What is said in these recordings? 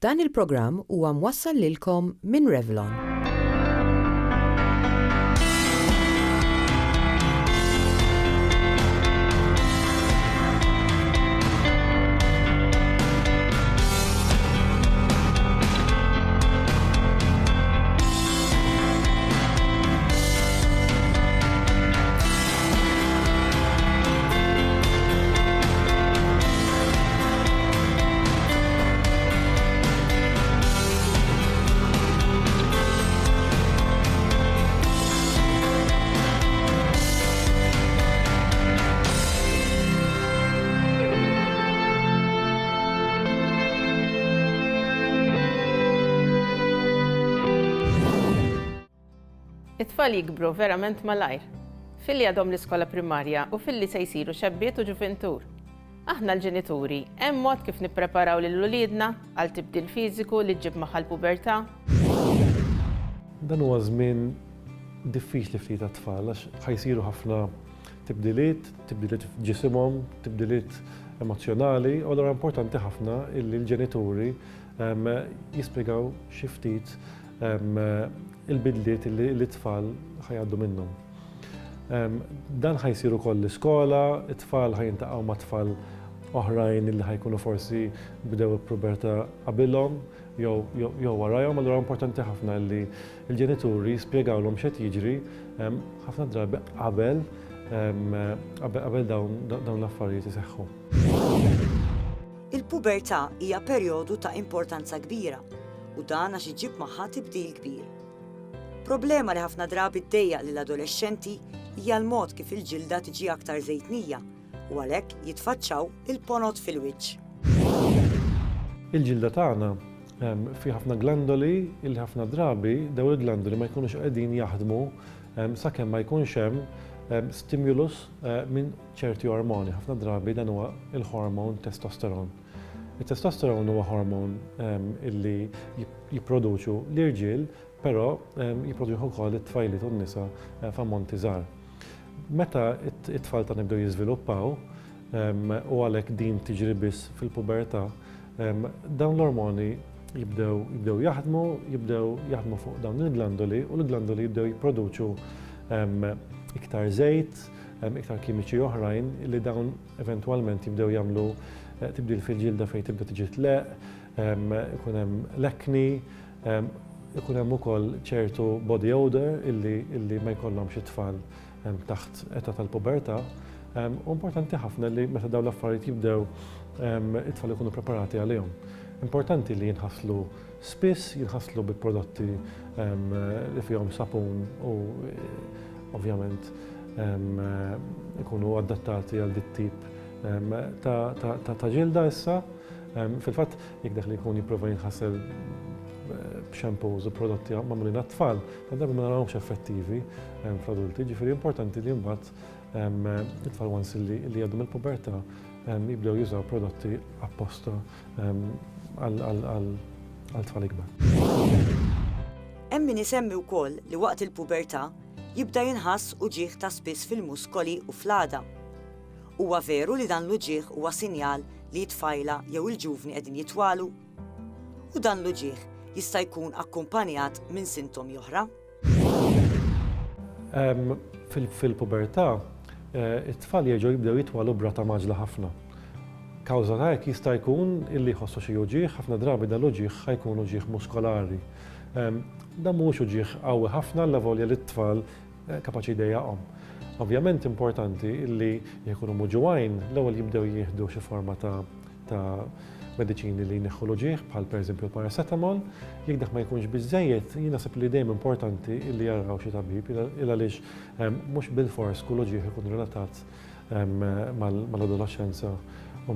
Dan il-programm huwa mwassal lilkom minn Revlon. It-tfal jikbru verament malajr, filli għadhom l-iskola primarja u filli se jsiru xebbiet u ġuventur. Aħna l-ġenituri, hemm mod kif nippreparaw lil uliedna għal tibdil fiżiku li ġib magħha l-pubertà? Dan huwa żmien diffiċli ftit għat-tfal għax ħajsiru ħafna tibdiliet f'ġisimhom, tibdiliet emozjonali, u allura importanti ħafna illi l-ġenituri jispjegaw xi ftit il-bidliet li t-tfal ħajgħaddu minnhom. Dan ħajsiru koll l-iskola, it-tfal ħajintaqgħu ma' tfal oħrajn li ħajkunu forsi bdew il-pubertà qabilhom jew warahom, allura importanti ħafna li l-ġenituri jispjegawlhom x'qed jiġri ħafna drabi qabel dawn l-affarijiet iseħħu. Il-pubertà hija perjodu ta' importanza kbira u dan għax iġib magħha tibdil kbir. Problema li ħafna drabi ddejjaq lill-adolescenti hija l-mod kif il-ġilda tiġi aktar żejtnija u għalhekk jitfaċċaw il-ponot fil-wiċċ. Il-ġilda tagħna fi ħafna glandoli li ħafna drabi dawn il-glandoli ma jkunux qegħdin jaħdmu sakemm ma jkunx hemm stimulus minn ċerti ormoni. Ħafna drabi dan huwa il-hormon testosteron. Il-testosteron huwa hormon illi jipproduċu l-irġiel, però jipproduċu wkoll it-tfajliet u n-nisa f'ammonti żgħar. Meta it-tfal ta' nibdew jiżviluppaw u għalhekk din tiġri biss fil-pubertà, dawn l-ormoni jibdew jaħdmu fuq dawn il-glandoli u l-glandoli jibdew jipproduċu iktar żejt, iktar kimiċi oħrajn li dawn eventwalment jibdew jagħmlu tibdil fil-ġilda fejn tibda tiġi tleq, ikun hemm l-ekni, ikun hemm ukoll ċertu body odor illi ma jkollhomx it-tfal taħt età tal-pubertà. Importanti ħafna li meta dawn l-affarijiet jibdew it-tfal ikunu preparati għalihom. Importanti li jinħasslu spiss, jinħasslu bi prodotti li fihom sapun u ovvjament ikunu adattati għal dit tip ta' ġilda issa. Fil-fatt jekk dak li jkun jipprova jinħassel b'shampoos u prodotti magħmulin għat-tfal, għandna ma narawhomx effettivi fl-adulti, ġifieri importanti li mbagħad it-tfal once li għadhom il-pubertà jibdew jużaw prodotti apposta għal tfal ikbar. Hemm min isemmi wkoll li waqt il-pubertà jibda jinħass uġigħ ta' spiss fil-muskoli u fl-għada. Huwa veru li dan l-uġigħ huwa sinjal li t-tfajla jew il-ġuvni qegħdin jitwalu? U dan l-uġigħ jista' jkun akkumpanjat minn sintomi oħra? Fil-pubertà, it-tfal jerġgħu jibdew jitwalu b'rata maġla ħafna. Kawża ta' hekk jista' jkun illi jħossu xi uġigħ, ħafna drabi dan l-uġigħ ħajkun uġigħ muskolari. Dan mhuwiex uġigħ qawwi ħafna l-avolja li t-tfal kapaċi jdejjaqhom. Ovvjament importanti illi jkunu muġuwajn l-ewwel jibdew jieħdu xi forma ta' mediċini li jneħħu l-uġigħ bħal pereżempju l-paracetamol, jekk dak ma jkunx biżżejjed, jien naħseb li dejjem importanti illi jaraw xi tabib il għaliex mhux bil-fors kull uġigħ ikun relatat mal-adolescenza u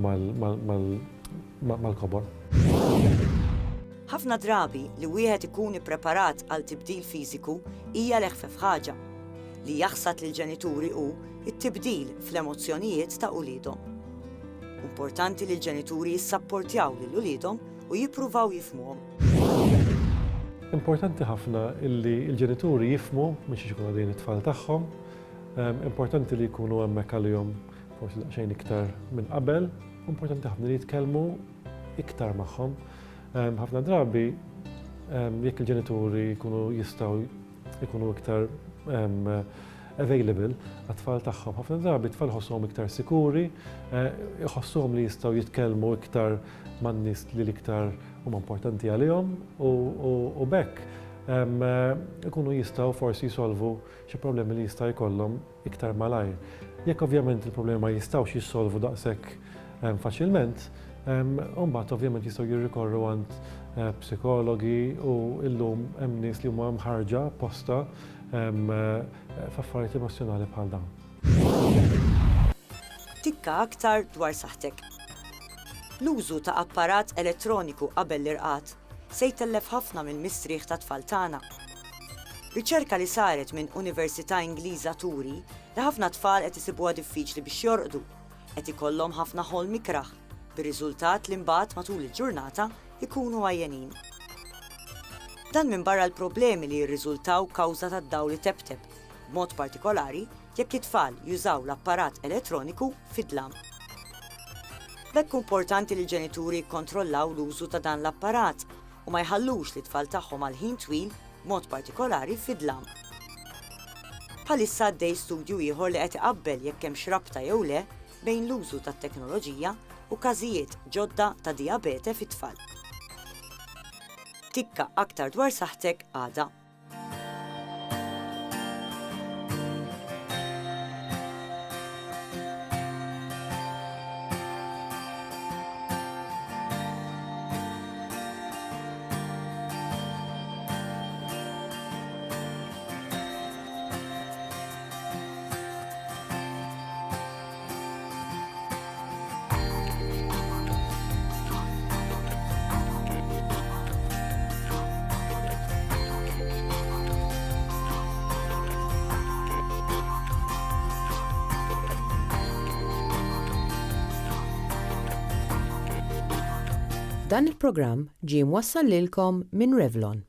mal-kobor. Ħafna drabi li wieħed ikun ippreparat għal tibdil fiżiku hija l-eħfef ħaġa li jaħsad lill-ġenituri hu t-tibdil fl-emozzjonijiet ta' uliedhom. Importanti li l-ġenituri jissapportjaw lil uliedhom u jippruvaw jifhmuhom. Importanti ħafna illi l-ġenituri jifhmu minn xi jkunu għadin it-tfal tagħhom. Importanti li jkunu hemmhekk għalihom forsi daqsxejn iktar minn qabel. Importanti ħafna li jitkellmu iktar magħhom ħafna drabi jekk il-ġenituri jkunu jistgħu jkunu iktar available għat-tfal tagħhom. Ħafna drabi tfal ħossuhom iktar sikuri, jħossuhom li jistgħu jitkellmu iktar man-nies li l-iktar huma importanti għalihom u bekk ikunu jistgħu forsi jsolvu xi problemi li jista' jkollhom iktar malajr. Jekk ovvjament il-problemi ma jistgħux jissolvu daqshekk faċilment, mbagħad ovvjament jistgħu jirrikorru għand psikologi u illum hemm nies li huma mħarġa apposta f'affarijiet emozjonali bħal dawn. Tikka aktar dwar saħtek. L-użu ta' apparat elettroniku qabel l-irqad se jtellef ħafna mill-mistrieħ ta' tfal tagħna. Riċerka li saret minn Università Ingliża turi li ħafna tfal qed isibuha diffiċli biex jorqdu, qed ikollhom ħafna ħolm ikraħ, bir-riżultat li mbagħad matul il-ġurnata ikunu għajjenin. Dan minn barra l-problemi li jirriżultaw kawża tad-dawl li tebteb, b'mod partikolari jekk it-tfal jużaw l-apparat elettroniku fid-dlam. Bekk importanti li l-ġenituri jikkontrollaw l-użu ta' dan l-apparat u ma jħallux li tfal tagħhom għal ħin twil b'mod partikolari fid-dlam. Bħalissa għaddej studju ieħor li qed iqabbel jekk hemm xrabta jew le bejn l-użu tat-teknoloġija u każijiet ġodda ta' diabete fit-tfal. Tikka aktar dwar saħtek għada. Dan il-programm ġie mwassal lilkom minn Revlon.